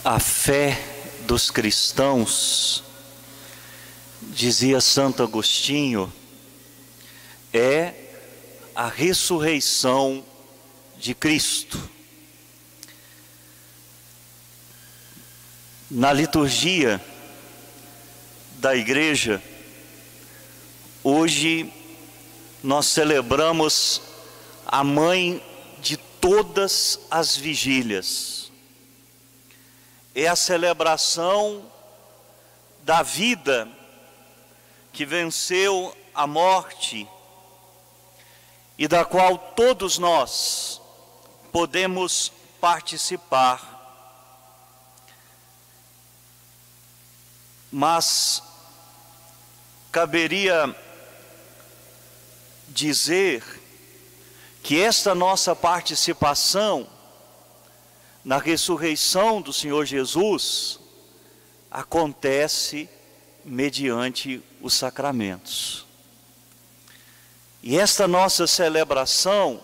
A fé dos cristãos, dizia Santo Agostinho, é a ressurreição de Cristo. Na liturgia da igreja, hoje nós celebramos a mãe de todas as vigílias. É a celebração da vida que venceu a morte e da qual todos nós podemos participar. Mas caberia dizer que esta nossa participação na ressurreição do Senhor Jesus acontece mediante os sacramentos. E esta nossa celebração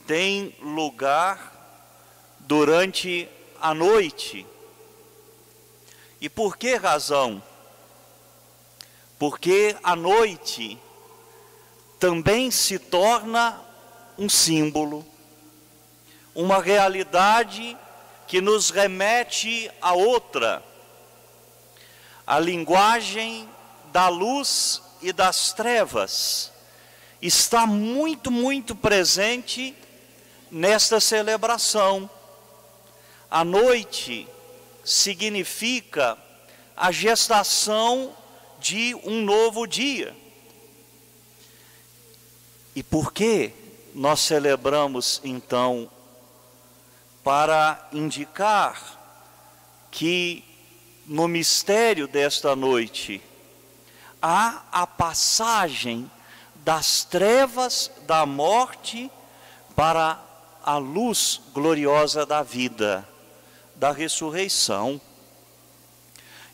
tem lugar durante a noite. E por que razão? Porque a noite também se torna um símbolo, uma realidade que nos remete a outra. A linguagem da luz e das trevas está muito presente nesta celebração. A noite significa a gestação de um novo dia. E por que nós celebramos então? Para indicar que no mistério desta noite há a passagem das trevas da morte para a luz gloriosa da vida, da ressurreição.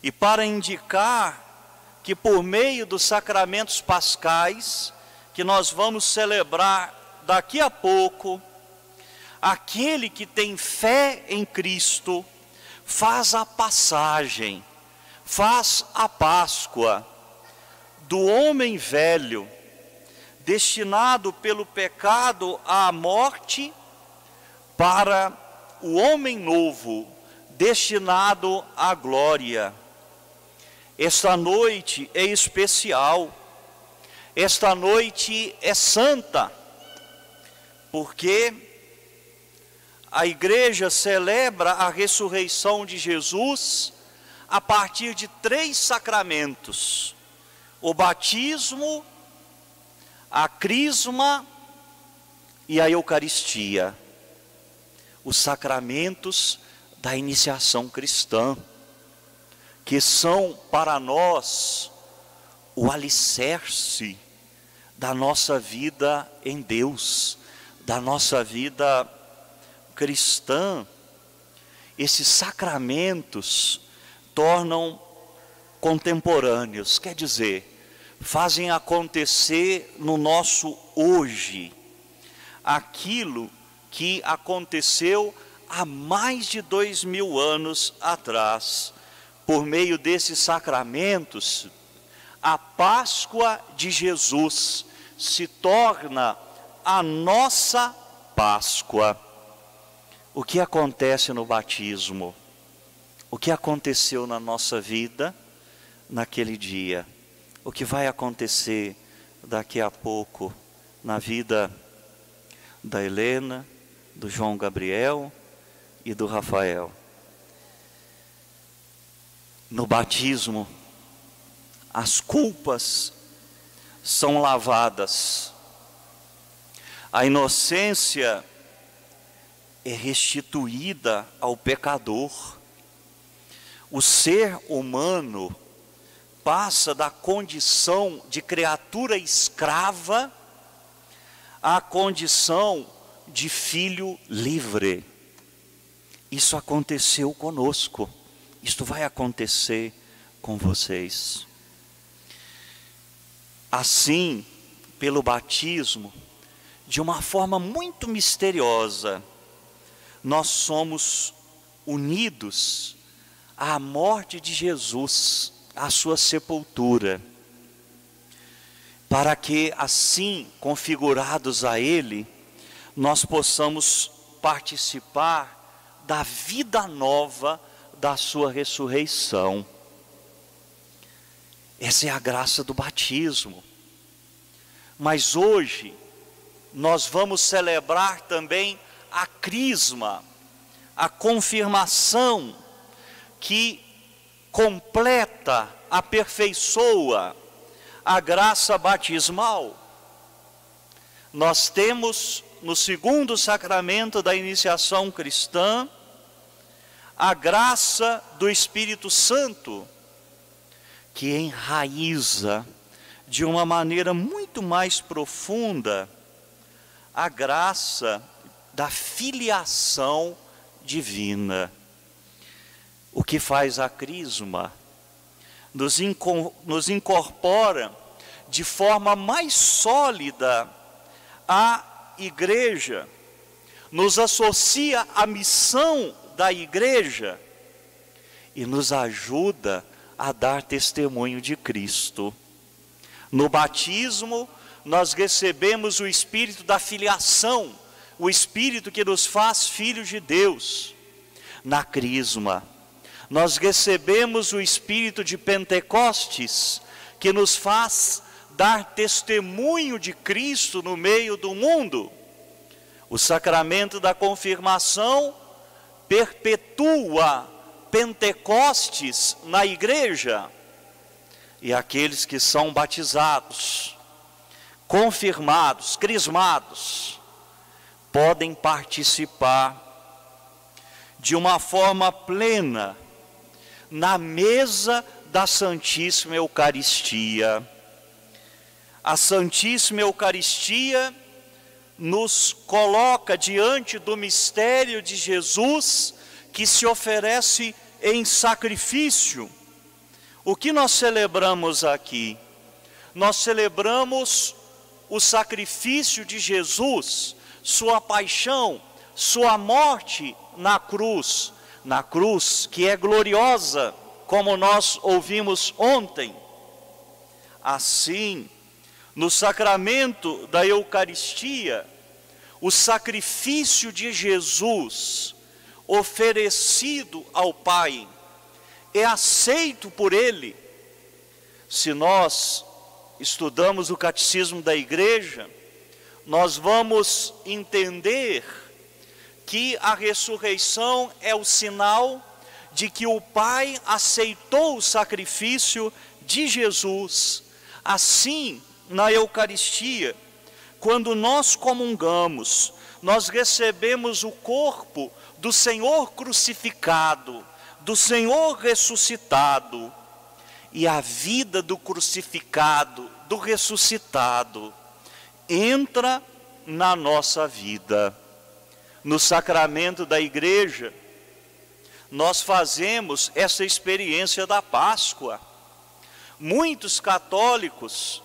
E para indicar que por meio dos sacramentos pascais, que nós vamos celebrar daqui a pouco, aquele que tem fé em Cristo faz a passagem, faz a Páscoa do homem velho, destinado pelo pecado à morte, para o homem novo, destinado à glória. Esta noite é especial, esta noite é santa, porque a igreja celebra a ressurreição de Jesus a partir de 3 sacramentos: o batismo, a crisma e a Eucaristia. Os sacramentos da iniciação cristã, que são para nós o alicerce da nossa vida em Deus, da nossa vida cristã. Esses sacramentos tornam contemporâneos, quer dizer, fazem acontecer no nosso hoje aquilo que aconteceu há mais de 2000 anos atrás. Por meio desses sacramentos, a Páscoa de Jesus se torna a nossa Páscoa. O que acontece no batismo? O que aconteceu na nossa vida naquele dia? O que vai acontecer daqui a pouco na vida da Helena, do João Gabriel e do Rafael? No batismo, as culpas são lavadas, a inocência é restituída ao pecador. O ser humano passa da condição de criatura escrava à condição de filho livre. Isso aconteceu conosco, isto vai acontecer com vocês. Assim, pelo batismo, de uma forma muito misteriosa, nós somos unidos à morte de Jesus, à sua sepultura, para que assim, configurados a Ele, nós possamos participar da vida nova da sua ressurreição. Essa é a graça do batismo. Mas hoje nós vamos celebrar também a crisma, a confirmação que completa, aperfeiçoa a graça batismal. Nós temos no segundo sacramento da iniciação cristã a graça do Espírito Santo, que enraiza de uma maneira muito mais profunda a graça da filiação divina. O que faz a crisma? Nos incorpora de forma mais sólida à igreja, nos associa à missão da igreja e nos ajuda a dar testemunho de Cristo. No batismo, nós recebemos o Espírito da filiação, o Espírito que nos faz filhos de Deus. Na crisma, nós recebemos o Espírito de Pentecostes, que nos faz dar testemunho de Cristo no meio do mundo. O sacramento da confirmação perpetua Pentecostes na igreja. E aqueles que são batizados, confirmados, crismados, podem participar de uma forma plena na mesa da Santíssima Eucaristia. A Santíssima Eucaristia nos coloca diante do mistério de Jesus, que se oferece em sacrifício. O que nós celebramos aqui? Nós celebramos o sacrifício de Jesus, sua paixão, sua morte na cruz que é gloriosa, como nós ouvimos ontem. Assim, no sacramento da Eucaristia, o sacrifício de Jesus oferecido ao Pai é aceito por Ele. Se nós estudamos o catecismo da igreja, nós vamos entender que a ressurreição é o sinal de que o Pai aceitou o sacrifício de Jesus. Assim, na Eucaristia, quando nós comungamos, nós recebemos o corpo do Senhor crucificado, do Senhor ressuscitado, e a vida do crucificado, do ressuscitado, entra na nossa vida. No sacramento da igreja, nós fazemos essa experiência da Páscoa. Muitos católicos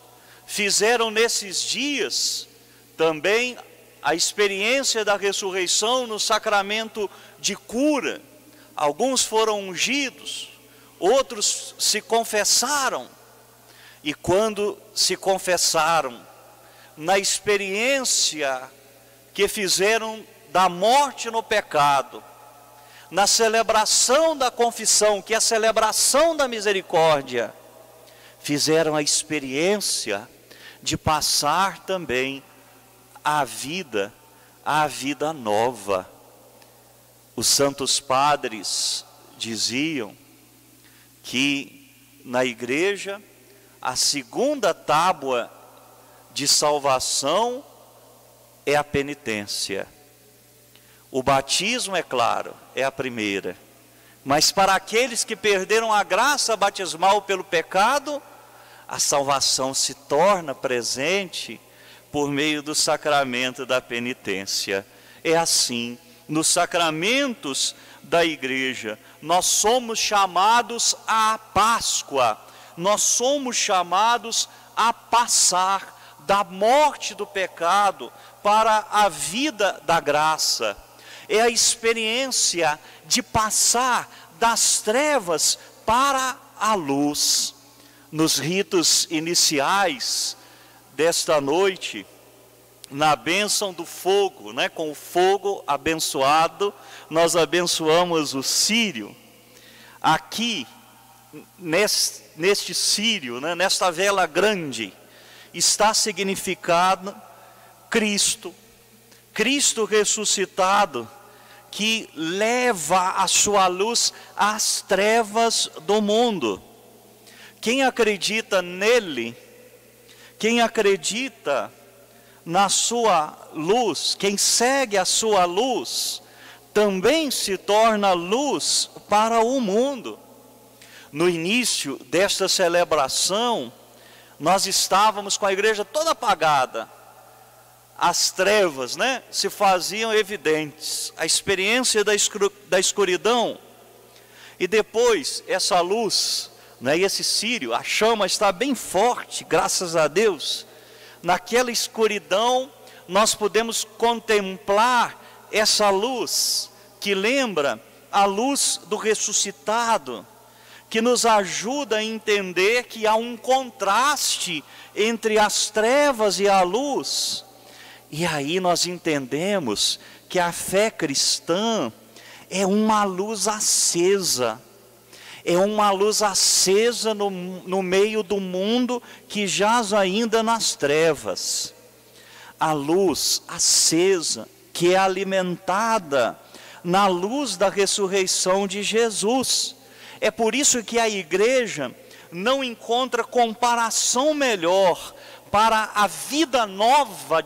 fizeram nesses dias também a experiência da ressurreição no sacramento de cura. Alguns foram ungidos, outros se confessaram. E quando se confessaram, na experiência que fizeram da morte no pecado, na celebração da confissão, que é a celebração da misericórdia, fizeram a experiência de passar também a vida nova. Os santos padres diziam que na igreja a segunda tábua de salvação é a penitência. O batismo, é claro, é a primeira. Mas para aqueles que perderam a graça batismal pelo pecado, a salvação se torna presente por meio do sacramento da penitência. É assim, nos sacramentos da igreja, nós somos chamados à Páscoa, nós somos chamados a passar da morte do pecado para a vida da graça. é a experiência de passar das trevas para a luz. Nos ritos iniciais desta noite, na bênção do fogo, né, com o fogo abençoado, nós abençoamos o círio. Aqui, neste círio, né, nesta vela grande, está significado Cristo ressuscitado, que leva a sua luz às trevas do mundo. Quem acredita nele, quem acredita na sua luz, quem segue a sua luz, também se torna luz para o mundo. No início desta celebração, nós estávamos com a igreja toda apagada. As trevas, né, se faziam evidentes, a experiência da escuridão, e depois essa luz, né, e esse círio, a chama está bem forte, graças a Deus. Naquela escuridão nós podemos contemplar essa luz, que lembra a luz do ressuscitado, que nos ajuda a entender que há um contraste entre as trevas e a luz. E aí nós entendemos que a fé cristã é uma luz acesa. É uma luz acesa no meio do mundo que jaz ainda nas trevas. A luz acesa que é alimentada na luz da ressurreição de Jesus. É por isso que a igreja não encontra comparação melhor para a vida nova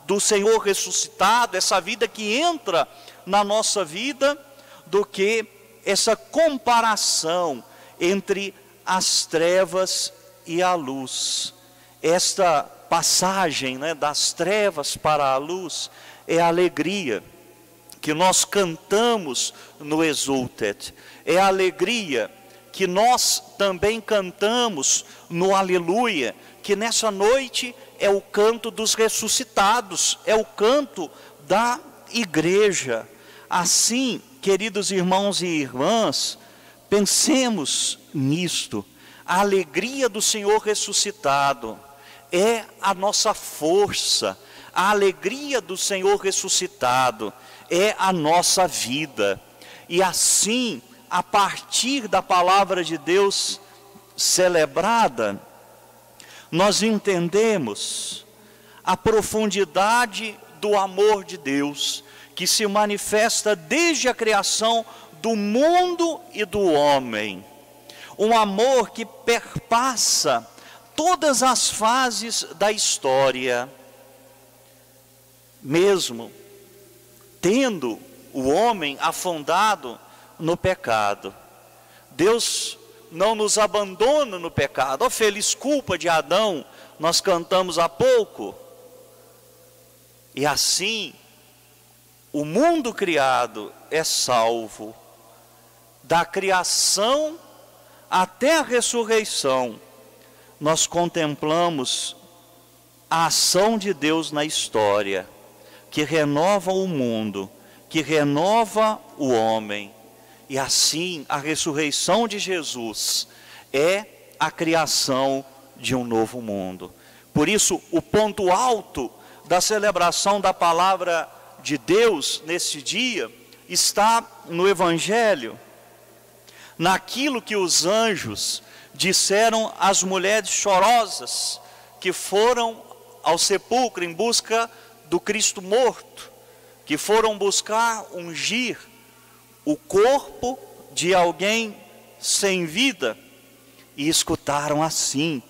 do Senhor ressuscitado, essa vida que entra na nossa vida, do que essa comparação entre as trevas e a luz. Esta passagem, né, das trevas para a luz é a alegria que nós cantamos no Exultet, é a alegria que nós também cantamos no Aleluia, que nessa noite é o canto dos ressuscitados, é o canto da igreja. Assim, queridos irmãos e irmãs, pensemos nisto. A alegria do Senhor ressuscitado é a nossa força. A alegria do Senhor ressuscitado é a nossa vida. E assim, a partir da palavra de Deus celebrada, nós entendemos a profundidade do amor de Deus, que se manifesta desde a criação do mundo e do homem. Um amor que perpassa todas as fases da história. Mesmo tendo o homem afundado no pecado, Deus não nos abandona no pecado. Ó feliz culpa de Adão, nós cantamos há pouco. E assim, o mundo criado é salvo. Da criação até a ressurreição, nós contemplamos a ação de Deus na história, que renova o mundo, que renova o homem. E assim, a ressurreição de Jesus é a criação de um novo mundo. Por isso, o ponto alto da celebração da palavra de Deus nesse dia está no Evangelho, naquilo que os anjos disseram às mulheres chorosas que foram ao sepulcro em busca do Cristo morto, que foram buscar ungir o corpo de alguém sem vida, e escutaram assim: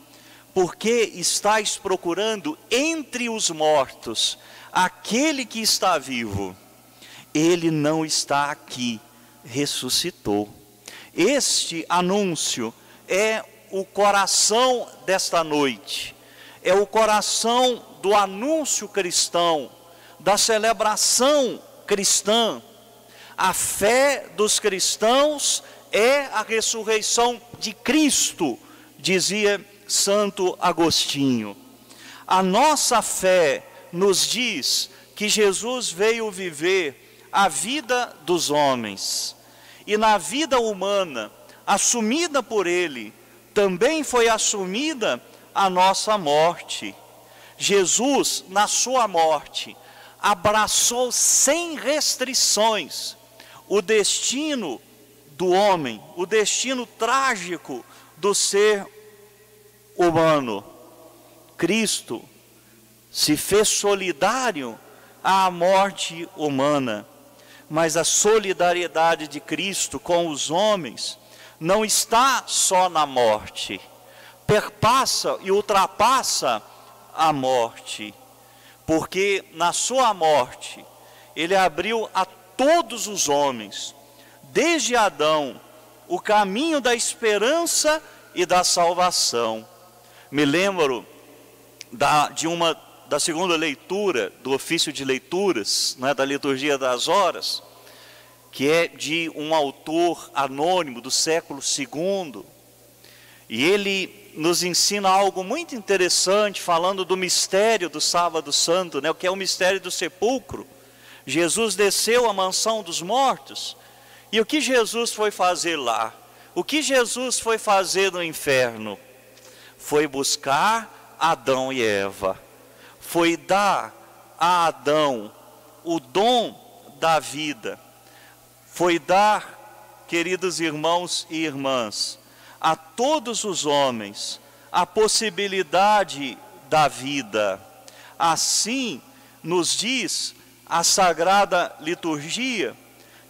porque estáis procurando entre os mortos aquele que está vivo? Ele não está aqui, ressuscitou. Este anúncio é o coração desta noite, é o coração do anúncio cristão, da celebração cristã. A fé dos cristãos é a ressurreição de Cristo, dizia Santo Agostinho. A nossa fé nos diz que Jesus veio viver a vida dos homens. E na vida humana, assumida por ele, também foi assumida a nossa morte. Jesus, na sua morte, abraçou sem restrições o destino do homem, o destino trágico do ser humano. Cristo se fez solidário à morte humana, mas a solidariedade de Cristo com os homens não está só na morte, perpassa e ultrapassa a morte, porque na sua morte ele abriu a todos os homens, desde Adão, o caminho da esperança e da salvação. Me lembro da segunda leitura do ofício de leituras, né, da liturgia das horas, que é de um autor anônimo do século II, e ele nos ensina algo muito interessante, falando do mistério do sábado santo, né, o que é o mistério do sepulcro. Jesus desceu à mansão dos mortos, e o que Jesus foi fazer lá? O que Jesus foi fazer no inferno? Foi buscar Adão e Eva, foi dar a Adão o dom da vida, foi dar, queridos irmãos e irmãs, a todos os homens a possibilidade da vida. Assim nos diz a Sagrada Liturgia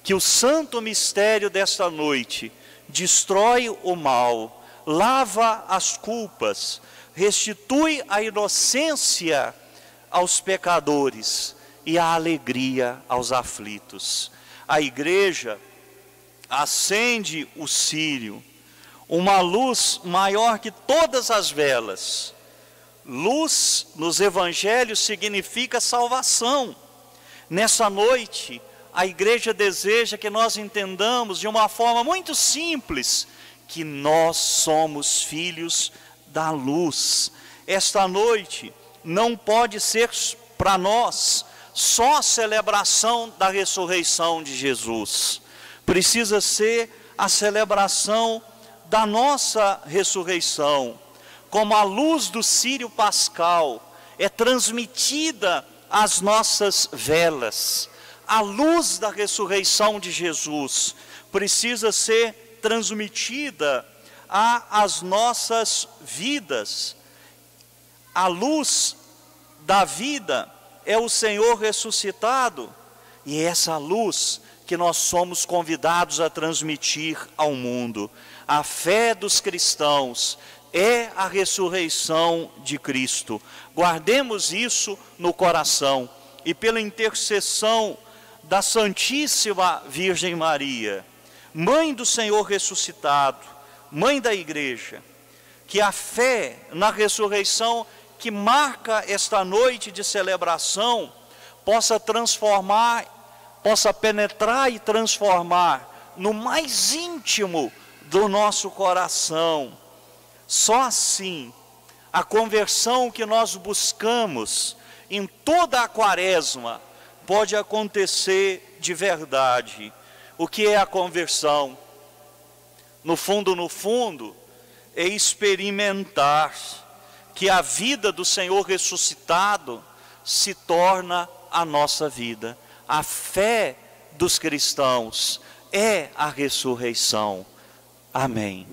que o santo mistério desta noite destrói o mal, lava as culpas, restitui a inocência aos pecadores e a alegria aos aflitos. A igreja acende o círio, uma luz maior que todas as velas. Luz nos evangelhos significa salvação. Nessa noite, a igreja deseja que nós entendamos de uma forma muito simples que nós somos filhos da luz. Esta noite não pode ser para nós só a celebração da ressurreição de Jesus. Precisa ser a celebração da nossa ressurreição. Como a luz do círio pascal é transmitida às nossas velas, a luz da ressurreição de Jesus precisa ser transmitida às nossas vidas. A luz da vida é o Senhor ressuscitado, e é essa luz que nós somos convidados a transmitir ao mundo. A fé dos cristãos é a ressurreição de Cristo. Guardemos isso no coração, e pela intercessão da Santíssima Virgem Maria, Mãe do Senhor ressuscitado, Mãe da Igreja, que a fé na ressurreição que marca esta noite de celebração possa transformar, possa penetrar e transformar no mais íntimo do nosso coração. Só assim, a conversão que nós buscamos em toda a quaresma pode acontecer de verdade. O que é a conversão? No fundo, é experimentar que a vida do Senhor ressuscitado se torna a nossa vida. A fé dos cristãos é a ressurreição. Amém.